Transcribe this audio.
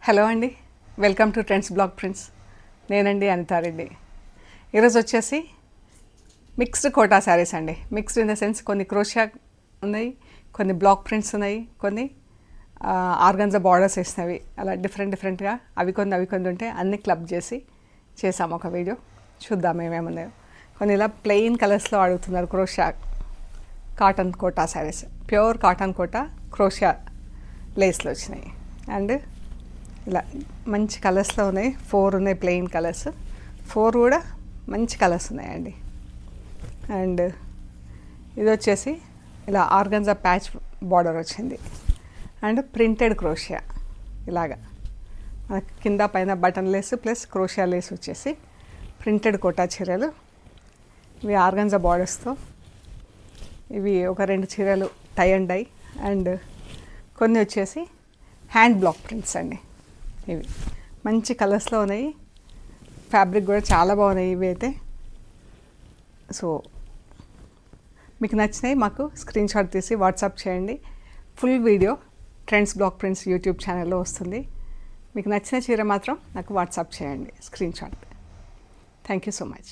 Hello అండి, welcome to trends blog prints. నేనండి అనితారెడ్డి. ఈరోజు వచ్చేసి మిక్స్డ్ కోటా శారీస్ అండి. మిక్స్డ్ ఇన్ ద సెన్స్ కొన్ని క్రోషియా ఉన్నాయి, కొన్ని బ్లాక్ ప్రింట్స్ ఉన్నాయి, కొన్ని ఆర్గన్జా బార్డర్స్ వేసినవి, అలా డిఫరెంట్గా అవి కొన్ని ఉంటే అన్ని క్లబ్ చేసి చేసాము ఒక వీడియో. చూద్దాం ఏమేమున్నాయో. కొన్ని ఇలా ప్లెయిన్ కలర్స్లో అడుగుతున్నారు crochet cotton Kota saris. Pure cotton Kota crochet లేస్లో వచ్చినాయి. అండ్ ఇలా మంచి కలర్స్లో ఉన్నాయి. 4 ఉన్నాయి ప్లెయిన్ కలర్స్, 4 కూడా మంచి కలర్స్ ఉన్నాయండి. అండ్ ఇది వచ్చేసి ఇలా ఆర్గన్జా ప్యాచ్ బార్డర్ వచ్చింది. అండ్ ప్రింటెడ్ క్రోషియా ఇలాగా మనకి కింద పైన button lace plus crochet lace వచ్చేసి ప్రింటెడ్ కోటా చీరలు. ఇవి ఆర్గన్జా బార్డర్స్తో. ఇవి ఒక 2 చీరలు టై అండ్ డై. అండ్ కొన్ని వచ్చేసి హ్యాండ్ బ్లాక్ ప్రింట్స్ అండి. ఇవి మంచి కలర్స్లో ఉన్నాయి. ఫ్యాబ్రిక్ కూడా చాలా బాగున్నాయి ఇవి అయితే. సో మీకు నచ్చినాయి మాకు స్క్రీన్ షాట్ తీసి వాట్సాప్ చేయండి. Full video trends block prints YouTube ఛానల్లో వస్తుంది. మీకు నచ్చిన చీర మాత్రం నాకు వాట్సాప్ చేయండి screen shot. Thank you so much.